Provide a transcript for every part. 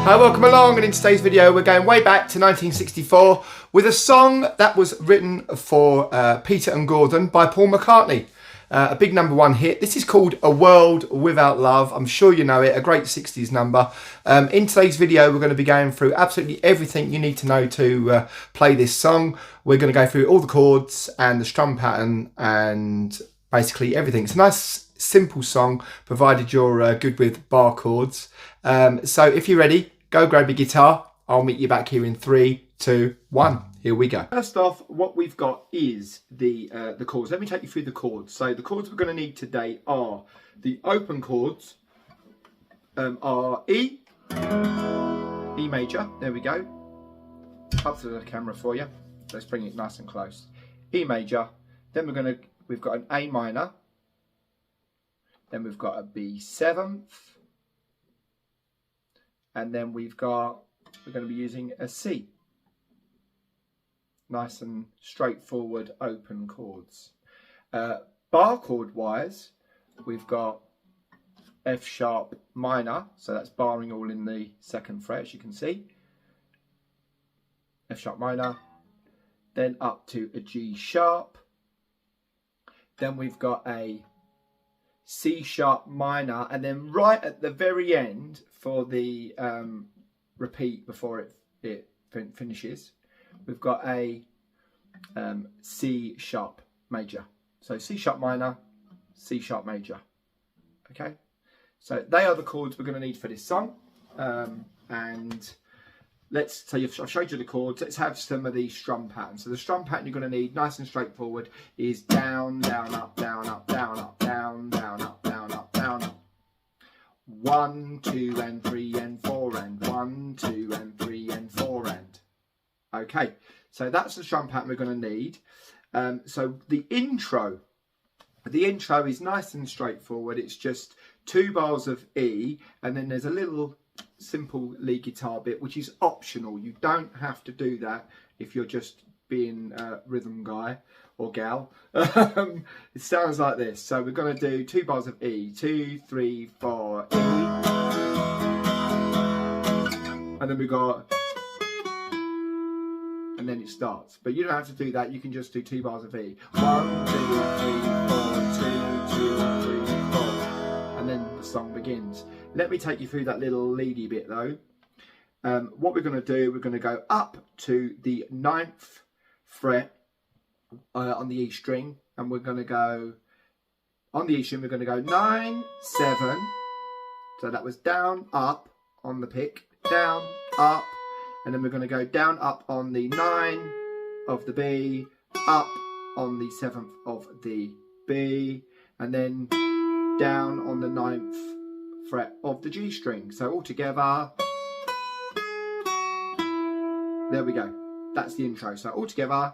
Hi, welcome along, and in today's video we're going way back to 1964 with a song that was written for Peter and Gordon by Paul McCartney. A big #1 hit. This is called A World Without Love. I'm sure you know it, a great 60s number. In today's video we're going to be going through absolutely everything you need to know to play this song. We're going to go through all the chords and the strum pattern and basically everything. It's a nice simple song provided you're good with bar chords. So if you're ready, go grab your guitar. I'll meet you back here in 3, 2, 1. Here we go. First off, what we've got is the chords. Let me take you through the chords. So the chords we're going to need today are the open chords are E, E major. There we go. Up to the camera for you. Let's bring it nice and close. E major. Then we've got an A minor. Then we've got a B7th. And then we're going to be using a C. Nice and straightforward open chords. Bar chord wise, we've got F sharp minor, so that's barring all in the 2nd fret, as you can see. F sharp minor, then up to a G sharp. Then we've got a C sharp minor, and then right at the very end for the repeat before it finishes, we've got a C sharp major. So C sharp minor, C sharp major. Okay, so they are the chords we're going to need for this song. And let's I've showed you the chords. Let's have some of the strum patterns. So the strum pattern you're going to need, nice and straightforward, is down, down, up, down, up, down, up, down, down, up, down, up, down, up. 1, 2, and 3, and 4, and 1, 2, and 3, and 4, and. Okay, so that's the strum pattern we're going to need. So the intro is nice and straightforward. It's just 2 bars of E, and then there's a little simple lead guitar bit, which is optional. You don't have to do that if you're just being a rhythm guy or gal. It sounds like this. So we're going to do 2 bars of E, 2, 3, 4, E, and then we got, and then it starts. But you don't have to do that. You can just do 2 bars of E. 1, 2, 3, 4, 2, 2, 3, 4, and then the song begins. Let me take you through that little leady bit though. What we're going to do, we're going to go up to the 9th fret on the E string, and we're going to go on the E string. We're going to go 9, 7. So that was down, up on the pick, down, up, and then we're going to go down, up on the 9 of the B, up on the 7th of the B, and then down on the 9th fret of the G string. So all together, there we go. That's the intro. So all together,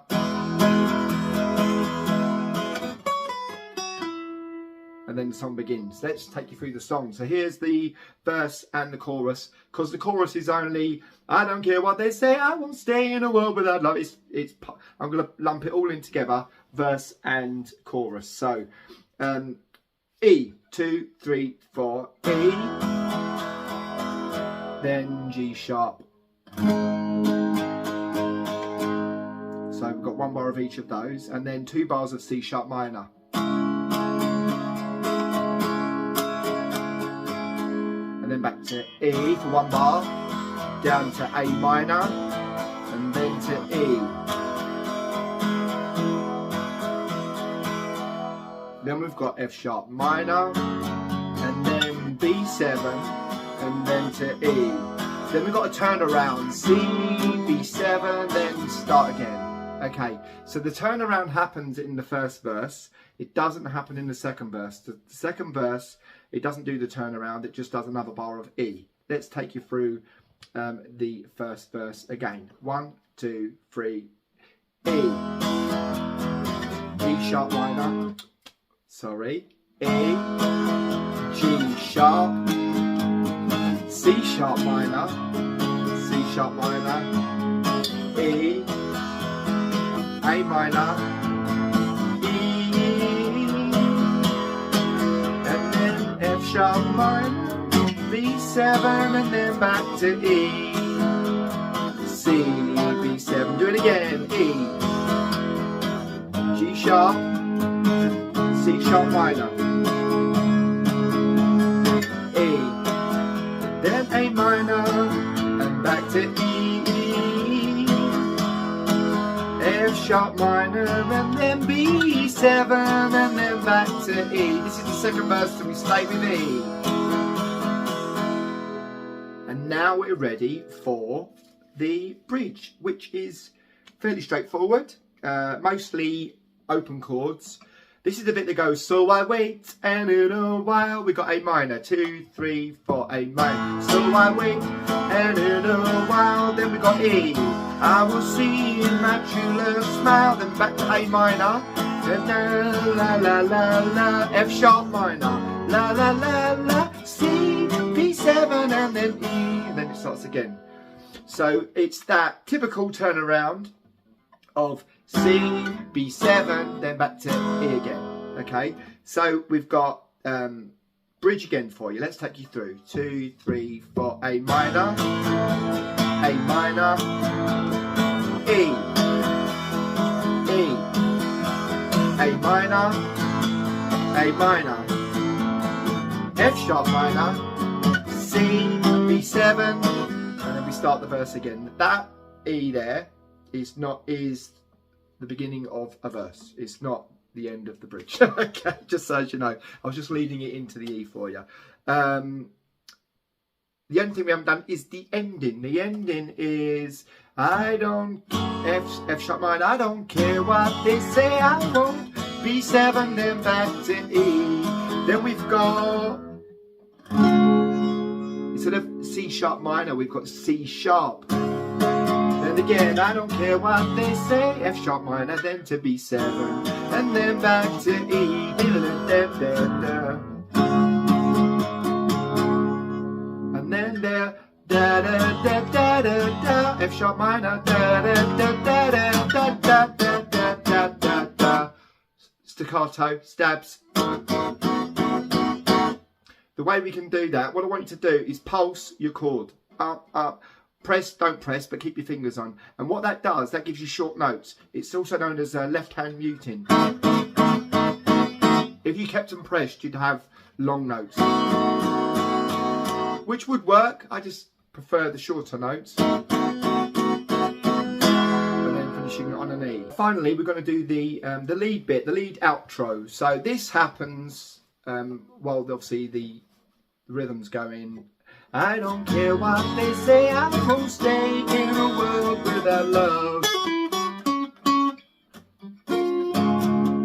and then the song begins. Let's take you through the song. So here's the verse and the chorus, because the chorus is only, I don't care what they say, I won't stay in a world without love. I'm going to lump it all in together, verse and chorus. So E, 2, 3, 4, E, then G sharp. So we've got 1 bar of each of those, and then 2 bars of C sharp minor. And then back to E for 1 bar, down to A minor, and then to E. Then we've got F sharp minor, and then B7, and then to E. Then we've got a turn around, C, B7, then start again. Okay, so the turnaround happens in the 1st verse. It doesn't happen in the 2nd verse. The 2nd verse, it doesn't do the turnaround, it just does another bar of E. Let's take you through the 1st verse again. 1, 2, 3, E. E sharp minor, sorry, E, G sharp, C sharp minor, C sharp minor, E, A minor, E, and then F sharp minor, B7, B7, and then back to E. C, B7, do it again, E. G sharp, C sharp minor. E, then A minor, and back to E. F sharp minor, and then B7, and then back to E. This is the second verse, so we stay with E. And now we're ready for the bridge, which is fairly straightforward, mostly open chords. This is the bit that goes, so I wait and in a while. We got A minor, 2, 3, 4, A minor. So I wait and in a while. Then we got E. I will see in my true love smile. Then back to A minor. Then la la la la. F sharp minor. La la la la. C, B7, and then E. And then it starts again. So it's that typical turnaround of C, B7, then back to E again. Okay, so we've got bridge again for you. Let's take you through. 2, 3, 4, A minor, A minor, E, E, A minor, A minor, F sharp minor, C, B7, and then we start the verse again. That E there is the beginning of a verse. It's not the end of the bridge. Okay, just so as you know, I was just leading it into the E for you. The only thing we haven't done is the ending. The ending is I don't F sharp minor. I don't care what they say. I won't. B7, then back to E. Then we've got, instead of C sharp minor, we've got C sharp. And again, I don't care what they say. F sharp minor, then to B7, and then back to E. And then there, da da da da da da. F sharp minor, da da da da da da da da da da da. Staccato, stabs. The way we can do that, what I want you to do is pulse your chord. Up, up. Press, don't press, but keep your fingers on. And what that does, that gives you short notes. It's also known as left-hand muting. If you kept them pressed, you'd have long notes. Which would work. I just prefer the shorter notes. And then finishing on an E. Finally, we're going to do the lead bit, the lead outro. So this happens while obviously the rhythm's going. I don't care what they say, I won't stay in a world without love.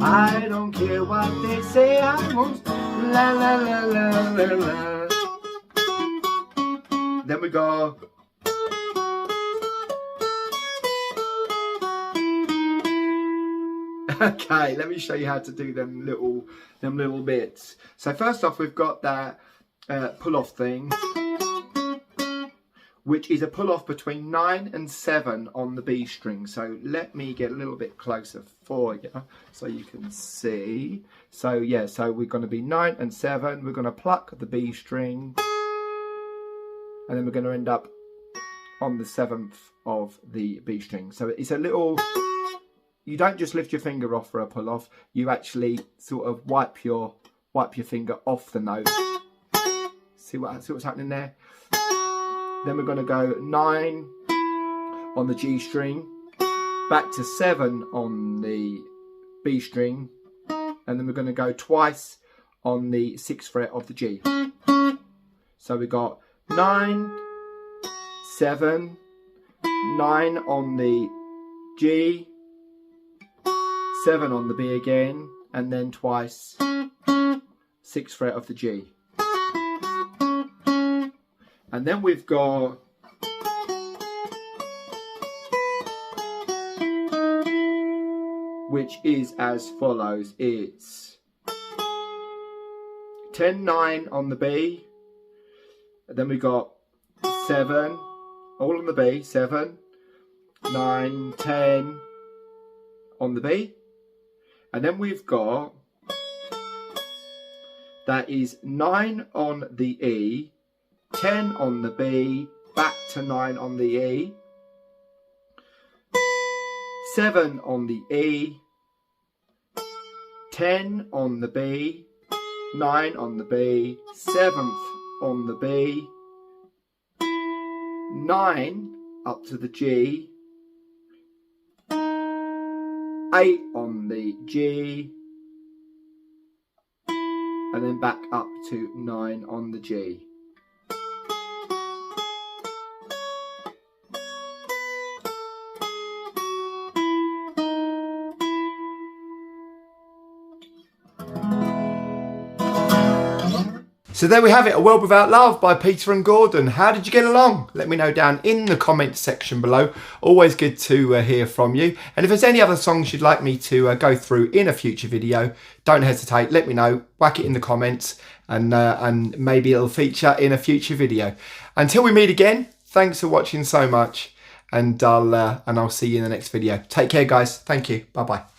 I don't care what they say, I won't. La la la la la la. Then we go. Okay, let me show you how to do them little bits. So first off, we've got that pull off thing, which is a pull off between 9 and 7 on the B string. So let me get a little bit closer for you so you can see. So yeah, so we're going to be 9 and 7. We're going to pluck the B string, and then we're going to end up on the 7th of the B string. So it's a little, you don't just lift your finger off for a pull off, you actually sort of wipe your finger off the note. See what's happening there? Then we're going to go 9 on the G string, back to 7 on the B string, and then we're going to go twice on the 6th fret of the G. So we got 9, 7, 9 on the G, 7 on the B again, and then twice 6th fret of the G. And then we've got which is as follows. It's 10, 9 on the B, and then we got 7, all on the B, 7, 9, 10 on the B, and then we've got, that is 9 on the E, 10 on the B, back to 9 on the E, 7 on the E, 10 on the B, 9 on the B, 7th on the B, 9 up to the G, 8 on the G, and then back up to 9 on the G. So there we have it, A World Without Love by Peter and Gordon. How did you get along? Let me know down in the comments section below. Always good to hear from you. And if there's any other songs you'd like me to go through in a future video, don't hesitate, let me know, whack it in the comments, and maybe it'll feature in a future video. Until we meet again, thanks for watching so much, and I'll see you in the next video. Take care guys, thank you, bye bye.